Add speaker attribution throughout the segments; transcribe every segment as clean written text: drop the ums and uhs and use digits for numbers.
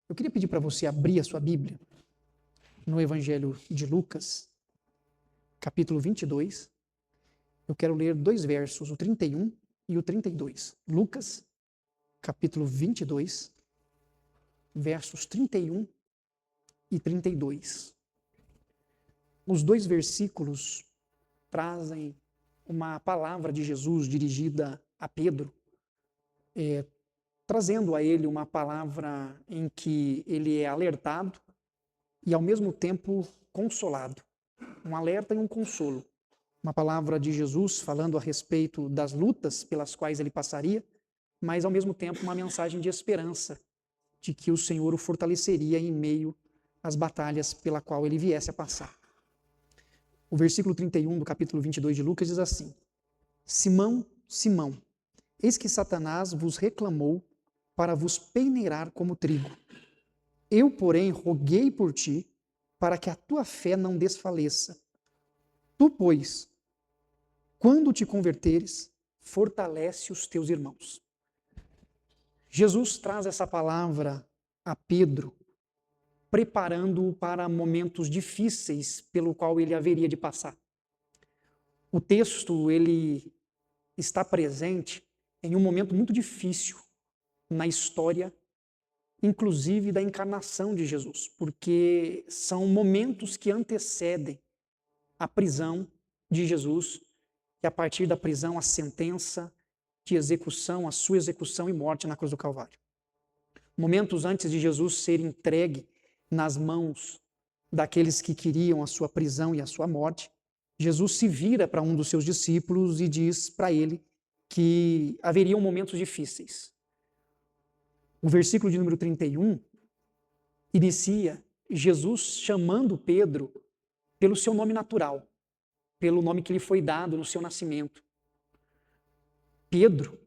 Speaker 1: Eu queria pedir para você abrir a sua Bíblia no Evangelho de Lucas, capítulo 22. Eu quero ler dois versos, o 31 e o 32. Lucas, capítulo 22, versos 31 e 32. Os dois versículos trazem uma palavra de Jesus dirigida a Pedro, trazendo a ele uma palavra em que ele é alertado e ao mesmo tempo consolado. Um alerta e um consolo. Uma palavra de Jesus falando a respeito das lutas pelas quais ele passaria, mas ao mesmo tempo uma mensagem de esperança, de que o Senhor o fortaleceria em meio às batalhas pela qual ele viesse a passar. O versículo 31 do capítulo 22 de Lucas diz assim: Simão, Simão, eis que Satanás vos reclamou para vos peneirar como trigo. Eu, porém, roguei por ti, para que a tua fé não desfaleça. Tu, pois, quando te converteres, fortalece os teus irmãos. Jesus traz essa palavra a Pedro, preparando-o para momentos difíceis pelo qual ele haveria de passar. O texto, ele está presente em um momento muito difícil na história, inclusive da encarnação de Jesus, porque são momentos que antecedem a prisão de Jesus e a partir da prisão a sentença de execução, a sua execução e morte na cruz do Calvário. Momentos antes de Jesus ser entregue nas mãos daqueles que queriam a sua prisão e a sua morte, Jesus se vira para um dos seus discípulos e diz para ele que haveriam momentos difíceis. O versículo de número 31 inicia Jesus chamando Pedro pelo seu nome natural, pelo nome que lhe foi dado no seu nascimento. Pedro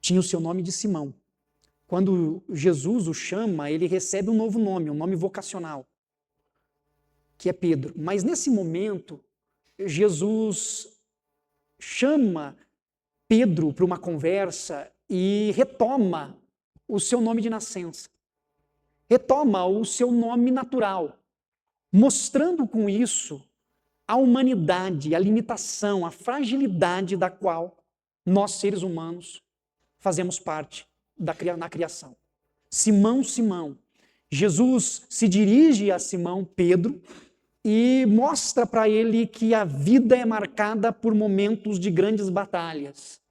Speaker 1: tinha o seu nome de Simão. Quando Jesus o chama, ele recebe um novo nome, um nome vocacional, que é Pedro. Mas nesse momento, Jesus chama Pedro para uma conversa e retoma o seu nome de nascença. Retoma o seu nome natural, mostrando com isso a humanidade, a limitação, a fragilidade da qual nós, seres humanos, fazemos parte na criação. Simão, Simão. Jesus se dirige a Simão Pedro e mostra para ele que a vida é marcada por momentos de grandes batalhas.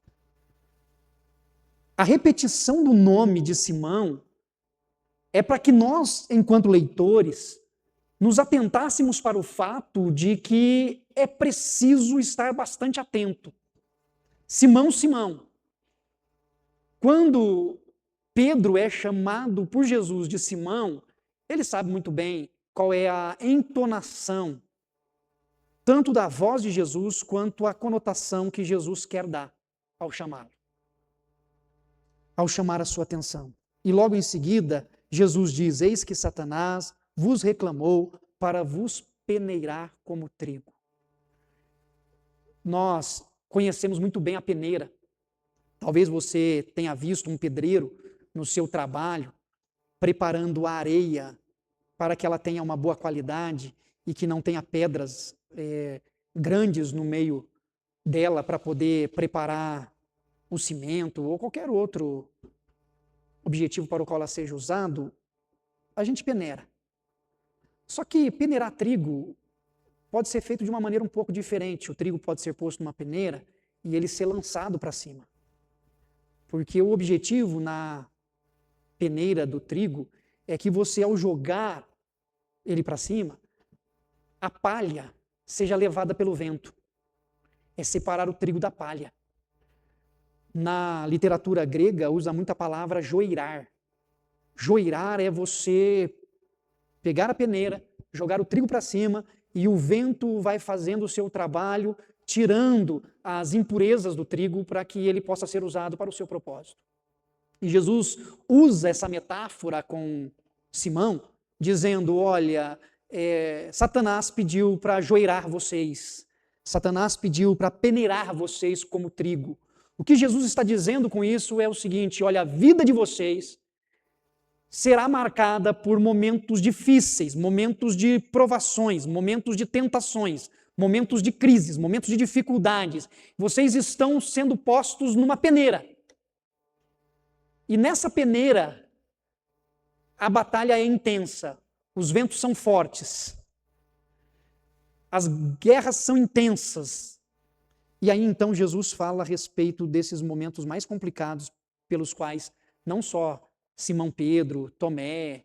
Speaker 1: A repetição do nome de Simão é para que nós, enquanto leitores, nos atentássemos para o fato de que é preciso estar bastante atento. Simão, Simão. Quando Pedro é chamado por Jesus de Simão, ele sabe muito bem qual é a entonação, tanto da voz de Jesus, quanto a conotação que Jesus quer dar ao chamá-lo, ao chamar a sua atenção. E logo em seguida, Jesus diz: eis que Satanás vos reclamou para vos peneirar como trigo. Nós conhecemos muito bem a peneira. Talvez você tenha visto um pedreiro no seu trabalho preparando a areia para que ela tenha uma boa qualidade e que não tenha pedras grandes no meio dela para poder preparar o cimento ou qualquer outro objetivo para o qual ela seja usado. A gente peneira. Só que peneirar trigo pode ser feito de uma maneira um pouco diferente. O trigo pode ser posto numa peneira e ele ser lançado para cima. Porque o objetivo na peneira do trigo é que você, ao jogar ele para cima, a palha seja levada pelo vento. É separar o trigo da palha. Na literatura grega, usa muito a palavra joirar. Joirar é você pegar a peneira, jogar o trigo para cima e o vento vai fazendo o seu trabalho, tirando as impurezas do trigo para que ele possa ser usado para o seu propósito. E Jesus usa essa metáfora com Simão, dizendo: olha, Satanás pediu para joirar vocês, Satanás pediu para peneirar vocês como trigo. O que Jesus está dizendo com isso é o seguinte: olha, a vida de vocês será marcada por momentos difíceis, momentos de provações, momentos de tentações, momentos de crises, momentos de dificuldades. Vocês estão sendo postos numa peneira. E nessa peneira, a batalha é intensa, os ventos são fortes, as guerras são intensas. E aí então Jesus fala a respeito desses momentos mais complicados pelos quais não só Simão Pedro, Tomé,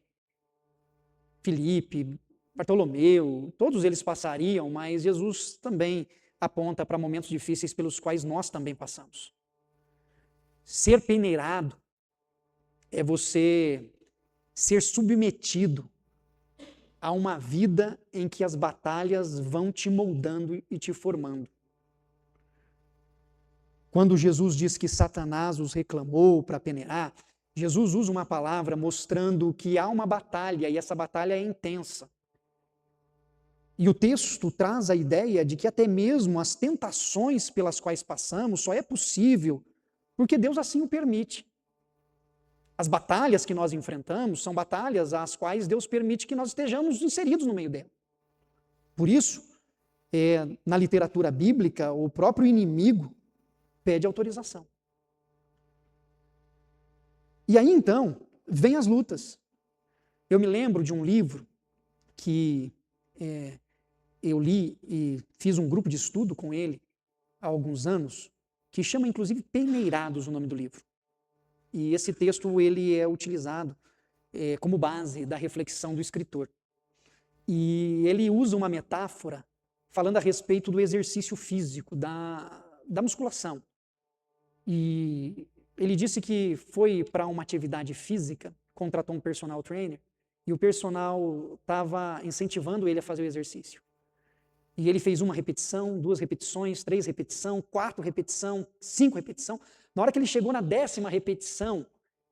Speaker 1: Filipe, Bartolomeu, todos eles passariam, mas Jesus também aponta para momentos difíceis pelos quais nós também passamos. Ser peneirado é você ser submetido a uma vida em que as batalhas vão te moldando e te formando. Quando Jesus diz que Satanás os reclamou para peneirar, Jesus usa uma palavra mostrando que há uma batalha e essa batalha é intensa. E o texto traz a ideia de que até mesmo as tentações pelas quais passamos só é possível porque Deus assim o permite. As batalhas que nós enfrentamos são batalhas às quais Deus permite que nós estejamos inseridos no meio dela. Por isso, na literatura bíblica, o próprio inimigo pede autorização. E aí então, vem as lutas. Eu me lembro de um livro que eu li e fiz um grupo de estudo com ele há alguns anos, que chama inclusive Peneirados o nome do livro. E esse texto ele é utilizado como base da reflexão do escritor. E ele usa uma metáfora falando a respeito do exercício físico, da musculação. E ele disse que foi para uma atividade física, contratou um personal trainer, e o personal estava incentivando ele a fazer o exercício. E ele fez 1 repetição, 2 repetições, 3 repetições, 4 repetições, 5 repetições. Na hora que ele chegou na 10ª repetição,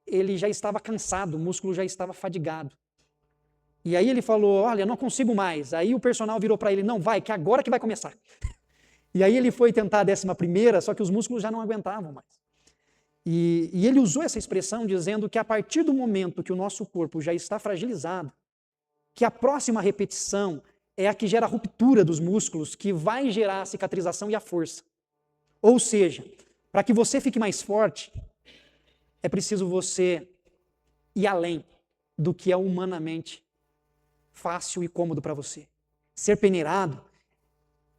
Speaker 1: ele já estava cansado, o músculo já estava fadigado. E aí ele falou, olha, não consigo mais. Aí o personal virou para ele, não, vai, que agora que vai começar. E aí ele foi tentar a 11ª, só que os músculos já não aguentavam mais. E ele usou essa expressão dizendo que a partir do momento que o nosso corpo já está fragilizado, que a próxima repetição é a que gera a ruptura dos músculos, que vai gerar a cicatrização e a força. Ou seja, para que você fique mais forte, é preciso você ir além do que é humanamente fácil e cômodo para você. Ser peneirado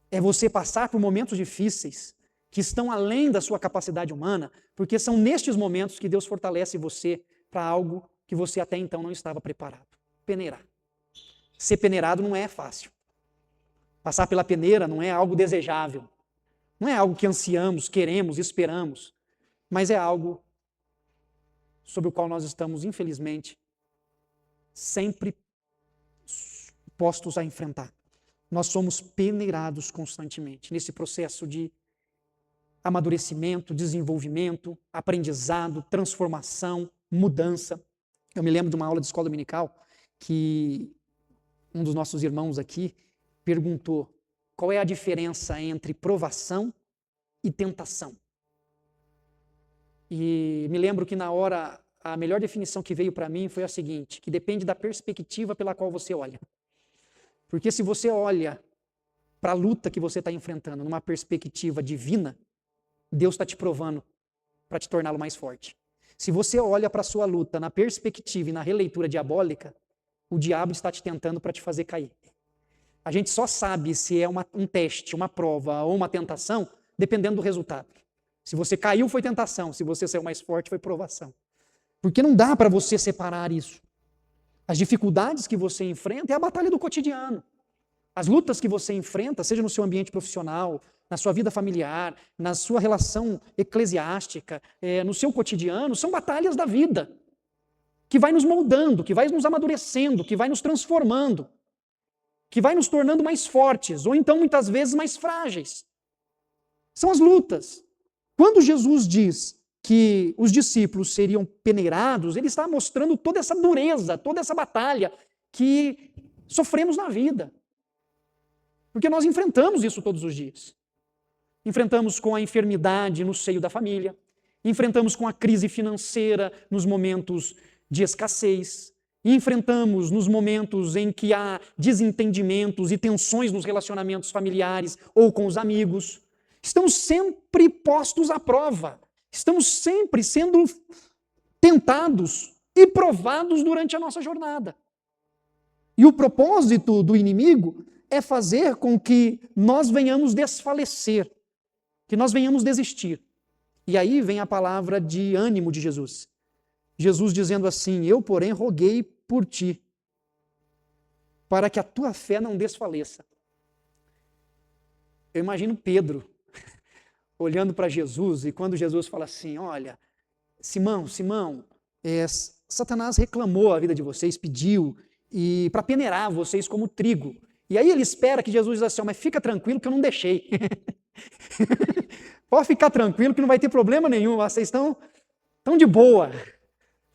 Speaker 1: é você passar por momentos difíceis que estão além da sua capacidade humana, porque são nestes momentos que Deus fortalece você para algo que você até então não estava preparado. Peneirar. Ser peneirado não é fácil. Passar pela peneira não é algo desejável. Não é algo que ansiamos, queremos, esperamos, mas é algo sobre o qual nós estamos, infelizmente, sempre postos a enfrentar. Nós somos peneirados constantemente nesse processo de amadurecimento, desenvolvimento, aprendizado, transformação, mudança. Eu me lembro de uma aula de escola dominical que um dos nossos irmãos aqui perguntou qual é a diferença entre provação e tentação. E me lembro que na hora a melhor definição que veio para mim foi a seguinte, que depende da perspectiva pela qual você olha. Porque se você olha para a luta que você está enfrentando numa perspectiva divina, Deus está te provando para te torná-lo mais forte. Se você olha para a sua luta na perspectiva e na releitura diabólica, o diabo está te tentando para te fazer cair. A gente só sabe se é um teste, uma prova ou uma tentação, dependendo do resultado. Se você caiu, foi tentação. Se você saiu mais forte, foi provação. Porque não dá para você separar isso. As dificuldades que você enfrenta é a batalha do cotidiano. As lutas que você enfrenta, seja no seu ambiente profissional, na sua vida familiar, na sua relação eclesiástica, no seu cotidiano, são batalhas da vida, que vai nos moldando, que vai nos amadurecendo, que vai nos transformando, que vai nos tornando mais fortes, ou então muitas vezes mais frágeis. São as lutas. Quando Jesus diz que os discípulos seriam peneirados, ele está mostrando toda essa dureza, toda essa batalha que sofremos na vida. Porque nós enfrentamos isso todos os dias. Enfrentamos com a enfermidade no seio da família, enfrentamos com a crise financeira nos momentos de escassez, e enfrentamos nos momentos em que há desentendimentos e tensões nos relacionamentos familiares ou com os amigos. Estamos sempre postos à prova, estamos sempre sendo tentados e provados durante a nossa jornada. E o propósito do inimigo é fazer com que nós venhamos desfalecer, que nós venhamos desistir. E aí vem a palavra de ânimo de Jesus. Jesus dizendo assim: eu, porém, roguei por ti, para que a tua fé não desfaleça. Eu imagino Pedro olhando para Jesus, e quando Jesus fala assim: olha, Simão, Satanás reclamou a vida de vocês, pediu, e para peneirar vocês como trigo. E aí ele espera que Jesus diga assim: mas fica tranquilo que eu não deixei. Pode ficar tranquilo que não vai ter problema nenhum, vocês estão de boa.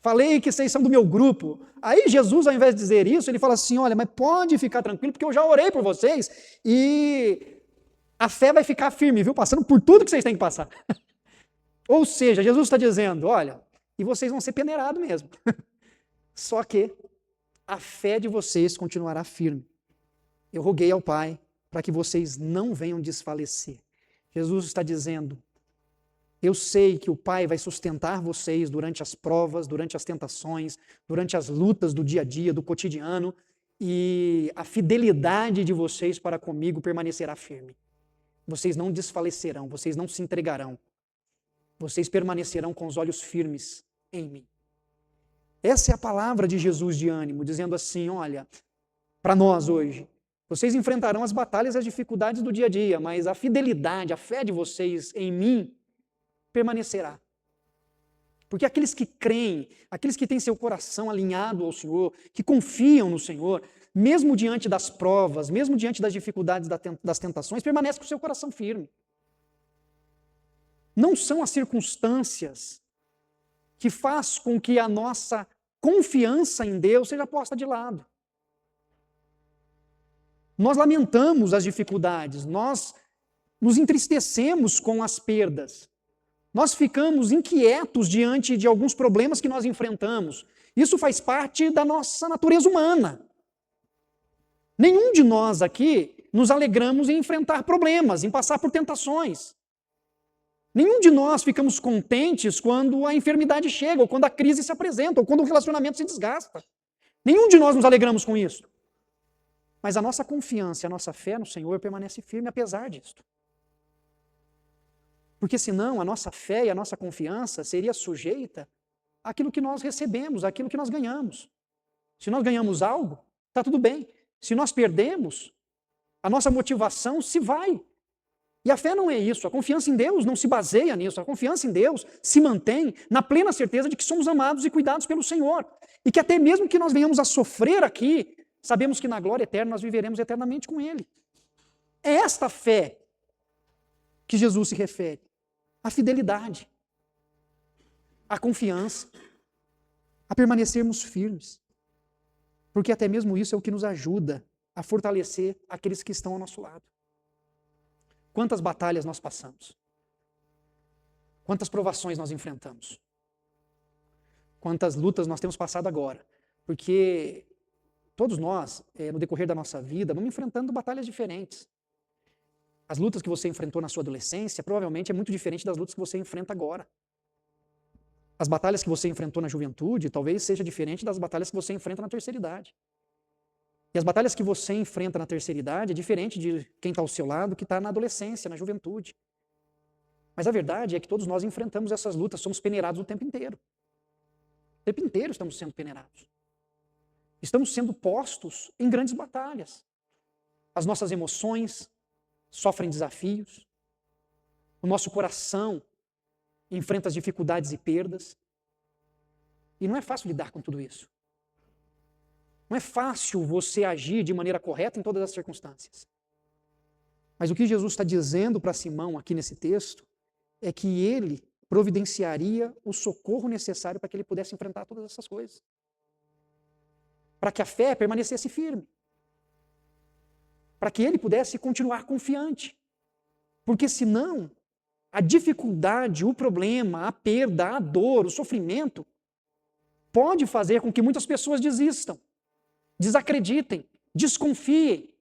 Speaker 1: Falei que vocês são do meu grupo. Aí Jesus, ao invés de dizer isso, ele fala assim: olha, mas pode ficar tranquilo, porque eu já orei por vocês e a fé vai ficar firme, viu? Passando por tudo que vocês têm que passar. Ou seja, Jesus está dizendo: olha, e vocês vão ser peneirados mesmo. Só que a fé de vocês continuará firme. Eu roguei ao Pai para que vocês não venham desfalecer. Jesus está dizendo: eu sei que o Pai vai sustentar vocês durante as provas, durante as tentações, durante as lutas do dia a dia, do cotidiano, e a fidelidade de vocês para comigo permanecerá firme. Vocês não desfalecerão, vocês não se entregarão. Vocês permanecerão com os olhos firmes em mim. Essa é a palavra de Jesus de ânimo, dizendo assim: olha, para nós hoje, vocês enfrentarão as batalhas e as dificuldades do dia a dia, mas a fidelidade, a fé de vocês em mim permanecerá. Porque aqueles que creem, aqueles que têm seu coração alinhado ao Senhor, que confiam no Senhor, mesmo diante das provas, mesmo diante das dificuldades das tentações, permanece com o seu coração firme. Não são as circunstâncias que faz com que a nossa confiança em Deus seja posta de lado. Nós lamentamos as dificuldades, nós nos entristecemos com as perdas. Nós ficamos inquietos diante de alguns problemas que nós enfrentamos. Isso faz parte da nossa natureza humana. Nenhum de nós aqui nos alegramos em enfrentar problemas, em passar por tentações. Nenhum de nós ficamos contentes quando a enfermidade chega, ou quando a crise se apresenta, ou quando o relacionamento se desgasta. Nenhum de nós nos alegramos com isso. Mas a nossa confiança, a nossa fé no Senhor permanece firme apesar disso. Porque senão a nossa fé e a nossa confiança seria sujeita àquilo que nós recebemos, àquilo que nós ganhamos. Se nós ganhamos algo, está tudo bem. Se nós perdemos, a nossa motivação se vai. E a fé não é isso, a confiança em Deus não se baseia nisso, a confiança em Deus se mantém na plena certeza de que somos amados e cuidados pelo Senhor. E que até mesmo que nós venhamos a sofrer aqui, sabemos que na glória eterna nós viveremos eternamente com Ele. É esta fé que Jesus se refere. A fidelidade, a confiança, a permanecermos firmes. Porque até mesmo isso é o que nos ajuda a fortalecer aqueles que estão ao nosso lado. Quantas batalhas nós passamos? Quantas provações nós enfrentamos? Quantas lutas nós temos passado agora? Porque todos nós, no decorrer da nossa vida, vamos enfrentando batalhas diferentes. As lutas que você enfrentou na sua adolescência provavelmente é muito diferente das lutas que você enfrenta agora. As batalhas que você enfrentou na juventude talvez seja diferente das batalhas que você enfrenta na terceira idade. E as batalhas que você enfrenta na terceira idade é diferente de quem está ao seu lado que está na adolescência, na juventude. Mas a verdade é que todos nós enfrentamos essas lutas, somos peneirados o tempo inteiro. O tempo inteiro estamos sendo peneirados. Estamos sendo postos em grandes batalhas. As nossas emoções sofrem desafios. O nosso coração enfrenta as dificuldades e perdas. E não é fácil lidar com tudo isso. Não é fácil você agir de maneira correta em todas as circunstâncias. Mas o que Jesus está dizendo para Simão aqui nesse texto é que ele providenciaria o socorro necessário para que ele pudesse enfrentar todas essas coisas. Para que a fé permanecesse firme. Para que ele pudesse continuar confiante. Porque senão, a dificuldade, o problema, a perda, a dor, o sofrimento, pode fazer com que muitas pessoas desistam, desacreditem, desconfiem.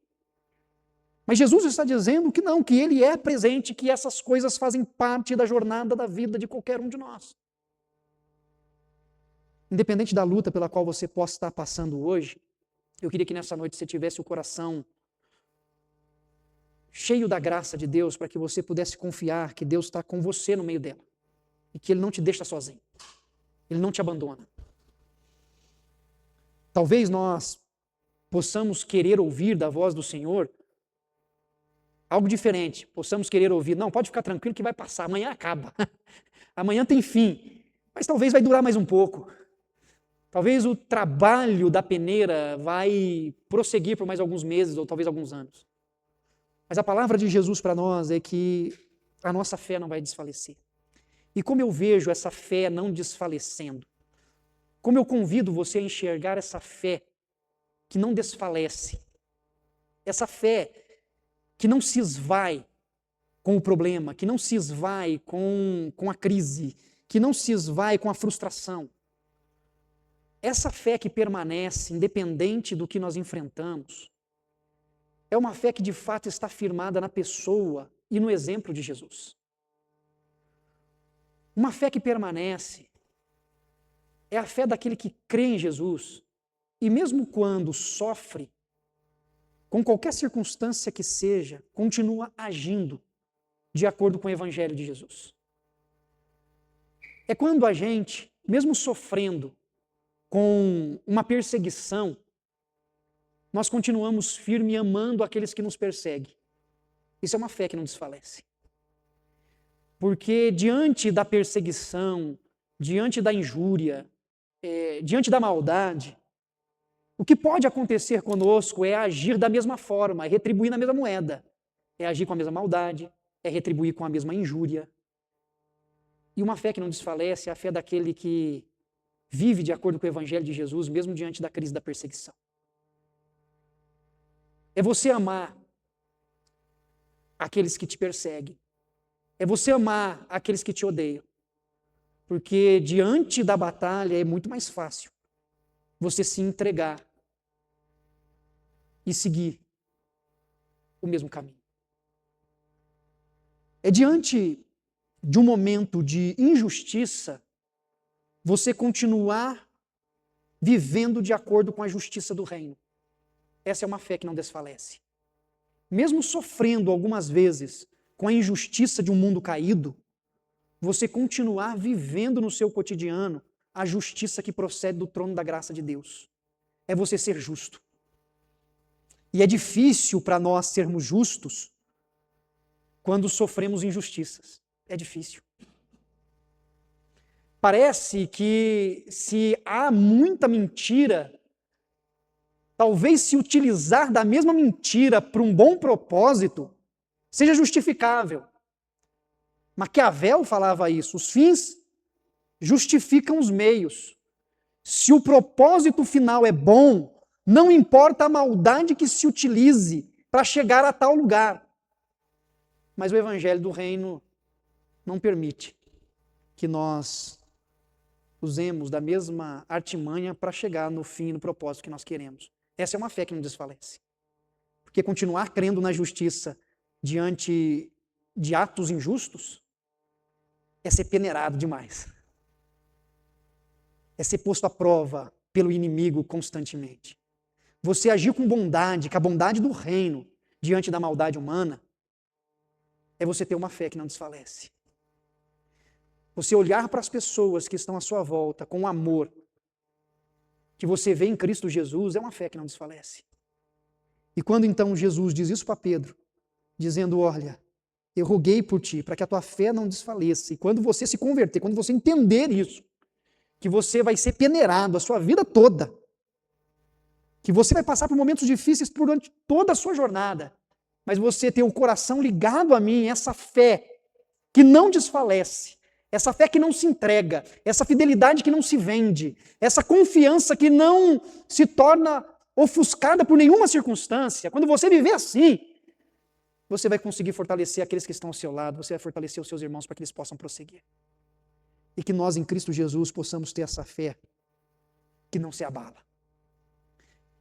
Speaker 1: Mas Jesus está dizendo que não, que Ele é presente, que essas coisas fazem parte da jornada da vida de qualquer um de nós. Independente da luta pela qual você possa estar passando hoje, eu queria que nessa noite você tivesse o coração cheio da graça de Deus, para que você pudesse confiar que Deus está com você no meio dela e que Ele não te deixa sozinho, Ele não te abandona. Talvez nós possamos querer ouvir da voz do Senhor algo diferente, possamos querer ouvir, não, pode ficar tranquilo que vai passar, amanhã acaba, amanhã tem fim, mas talvez vai durar mais um pouco. Talvez o trabalho da peneira vai prosseguir por mais alguns meses ou talvez alguns anos. Mas a palavra de Jesus para nós é que a nossa fé não vai desfalecer. E como eu vejo essa fé não desfalecendo, como eu convido você a enxergar essa fé que não desfalece, essa fé que não se esvai com o problema, que não se esvai com a crise, que não se esvai com a frustração. Essa fé que permanece, independente do que nós enfrentamos, é uma fé que de fato está firmada na pessoa e no exemplo de Jesus. Uma fé que permanece é a fé daquele que crê em Jesus e mesmo quando sofre, com qualquer circunstância que seja, continua agindo de acordo com o Evangelho de Jesus. É quando a gente, mesmo sofrendo com uma perseguição, nós continuamos firme amando aqueles que nos perseguem. Isso é uma fé que não desfalece. Porque diante da perseguição, diante da injúria, diante da maldade, o que pode acontecer conosco é agir da mesma forma, é retribuir na mesma moeda. É agir com a mesma maldade, é retribuir com a mesma injúria. E uma fé que não desfalece é a fé daquele que vive de acordo com o Evangelho de Jesus, mesmo diante da crise da perseguição. É você amar aqueles que te perseguem. É você amar aqueles que te odeiam. Porque diante da batalha é muito mais fácil você se entregar e seguir o mesmo caminho. É diante de um momento de injustiça você continuar vivendo de acordo com a justiça do reino. Essa é uma fé que não desfalece. Mesmo sofrendo algumas vezes com a injustiça de um mundo caído, você continuar vivendo no seu cotidiano a justiça que procede do trono da graça de Deus. É você ser justo. E é difícil para nós sermos justos quando sofremos injustiças. É difícil. Parece que se há muita mentira, talvez se utilizar da mesma mentira para um bom propósito seja justificável. Maquiavel falava isso, os fins justificam os meios. Se o propósito final é bom, não importa a maldade que se utilize para chegar a tal lugar. Mas o Evangelho do Reino não permite que nós usemos da mesma artimanha para chegar no fim e no propósito que nós queremos. Essa é uma fé que não desfalece. Porque continuar crendo na justiça diante de atos injustos é ser peneirado demais. É ser posto à prova pelo inimigo constantemente. Você agir com bondade, com a bondade do reino, diante da maldade humana, é você ter uma fé que não desfalece. Você olhar para as pessoas que estão à sua volta com amor que você vê em Cristo Jesus, é uma fé que não desfalece. E quando então Jesus diz isso para Pedro, dizendo, olha, eu roguei por ti, para que a tua fé não desfaleça, e quando você se converter, quando você entender isso, que você vai ser peneirado a sua vida toda, que você vai passar por momentos difíceis durante toda a sua jornada, mas você tem o coração ligado a mim, essa fé que não desfalece, essa fé que não se entrega, essa fidelidade que não se vende, essa confiança que não se torna ofuscada por nenhuma circunstância. Quando você viver assim, você vai conseguir fortalecer aqueles que estão ao seu lado, você vai fortalecer os seus irmãos para que eles possam prosseguir. E que nós em Cristo Jesus possamos ter essa fé que não se abala.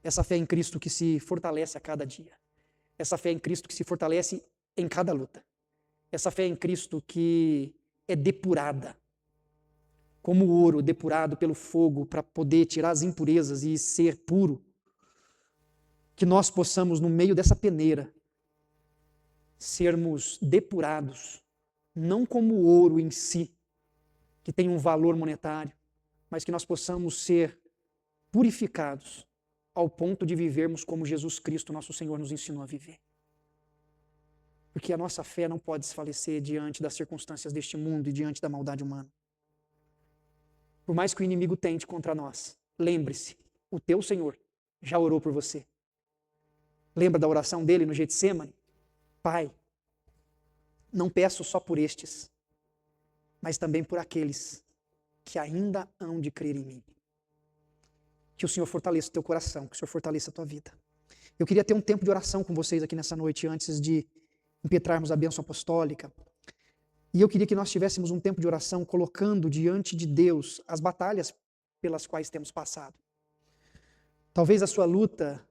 Speaker 1: Essa fé em Cristo que se fortalece a cada dia. Essa fé em Cristo que se fortalece em cada luta. Essa fé em Cristo que é depurada, como o ouro depurado pelo fogo para poder tirar as impurezas e ser puro. Que nós possamos, no meio dessa peneira, sermos depurados, não como o ouro em si, que tem um valor monetário, mas que nós possamos ser purificados ao ponto de vivermos como Jesus Cristo, nosso Senhor, nos ensinou a viver. Porque a nossa fé não pode desfalecer diante das circunstâncias deste mundo e diante da maldade humana. Por mais que o inimigo tente contra nós, lembre-se, o teu Senhor já orou por você. Lembra da oração dele no Getsêmani? Pai, não peço só por estes, mas também por aqueles que ainda hão de crer em mim. Que o Senhor fortaleça o teu coração, que o Senhor fortaleça a tua vida. Eu queria ter um tempo de oração com vocês aqui nessa noite, antes de impetrarmos a bênção apostólica. E eu queria que nós tivéssemos um tempo de oração colocando diante de Deus as batalhas pelas quais temos passado. Talvez a sua luta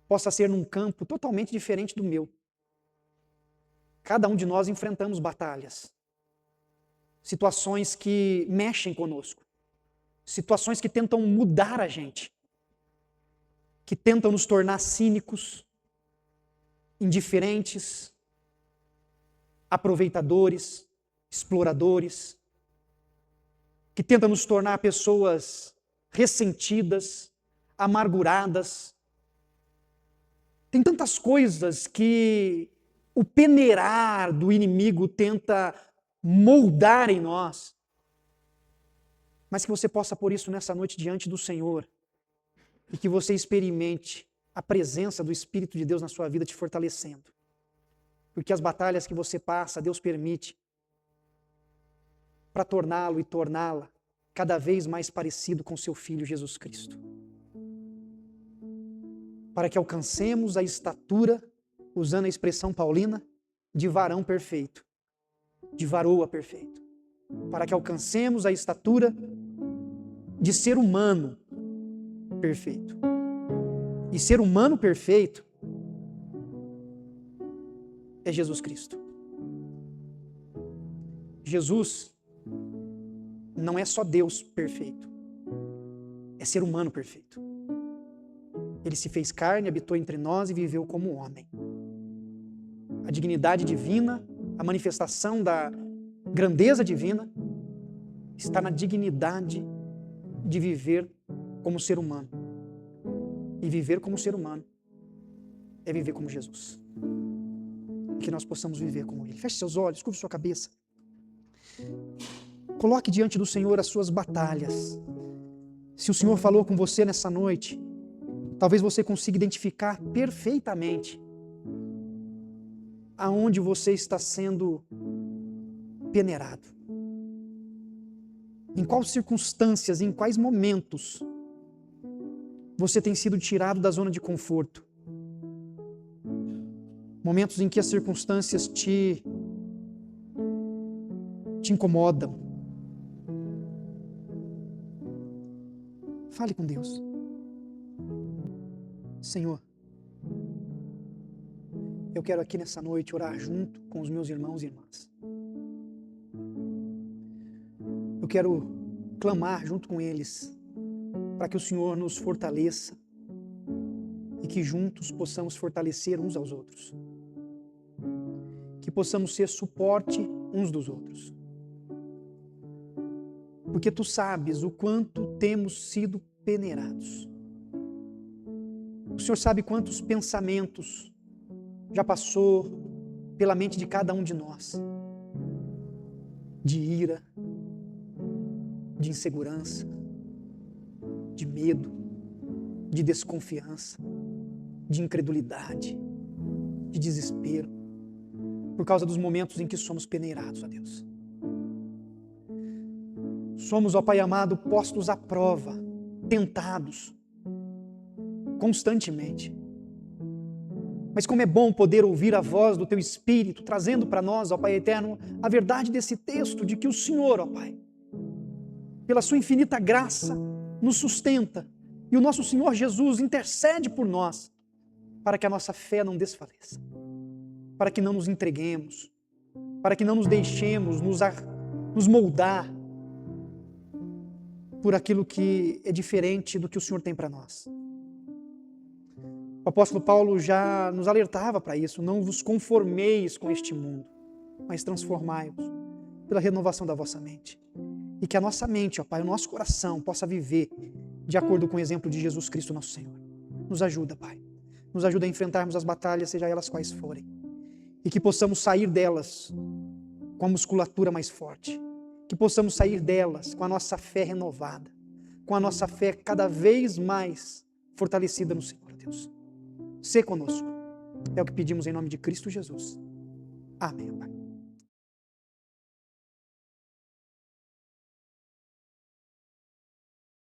Speaker 1: possa ser num campo totalmente diferente do meu. Cada um de nós enfrentamos batalhas, situações que mexem conosco, situações que tentam mudar a gente, que tentam nos tornar cínicos, indiferentes, aproveitadores, exploradores, que tentam nos tornar pessoas ressentidas, amarguradas. Tem tantas coisas que o peneirar do inimigo tenta moldar em nós, mas que você possa pôr isso nessa noite diante do Senhor e que você experimente a presença do Espírito de Deus na sua vida te fortalecendo. Porque as batalhas que você passa, Deus permite para torná-lo e torná-la cada vez mais parecido com seu Filho Jesus Cristo. Para que alcancemos a estatura, usando a expressão paulina, de varão perfeito, de varoa perfeito. Para que alcancemos a estatura de ser humano perfeito. E ser humano perfeito é Jesus Cristo. Jesus não é só Deus perfeito, é ser humano perfeito. Ele se fez carne, habitou entre nós e viveu como homem. A dignidade divina, a manifestação da grandeza divina está na dignidade de viver como ser humano. E viver como ser humano é viver como Jesus. E que nós possamos viver como Ele. Feche seus olhos, curve sua cabeça. Coloque diante do Senhor as suas batalhas. Se o Senhor falou com você nessa noite, talvez você consiga identificar perfeitamente aonde você está sendo peneirado. Em quais circunstâncias, em quais momentos você tem sido tirado da zona de conforto. Momentos em que as circunstâncias te incomodam. Fale com Deus. Senhor, eu quero aqui nessa noite orar junto com os meus irmãos e irmãs. Eu quero clamar junto com eles para que o Senhor nos fortaleça e que juntos possamos fortalecer uns aos outros. Que possamos ser suporte uns dos outros. Porque Tu sabes o quanto temos sido peneirados. O Senhor sabe quantos pensamentos já passou pela mente de cada um de nós. De ira, de insegurança, de medo, de desconfiança, de incredulidade, de desespero, por causa dos momentos em que somos peneirados, ó Deus. Somos, ó Pai amado, postos à prova, tentados, constantemente. Mas como é bom poder ouvir a voz do Teu Espírito, trazendo para nós, ó Pai eterno, a verdade desse texto, de que o Senhor, ó Pai, pela Sua infinita graça, nos sustenta, e o nosso Senhor Jesus intercede por nós, para que a nossa fé não desfaleça, para que não nos entreguemos, para que não nos deixemos nos moldar por aquilo que é diferente do que o Senhor tem para nós. O apóstolo Paulo já nos alertava para isso: não vos conformeis com este mundo, mas transformai-vos pela renovação da vossa mente. E que a nossa mente, ó Pai, o nosso coração possa viver de acordo com o exemplo de Jesus Cristo, nosso Senhor. Nos ajuda, Pai. Nos ajuda a enfrentarmos as batalhas, seja elas quais forem. E que possamos sair delas com a musculatura mais forte. Que possamos sair delas com a nossa fé renovada. Com a nossa fé cada vez mais fortalecida no Senhor, Deus. Sê conosco. É o que pedimos em nome de Cristo Jesus. Amém, Pai.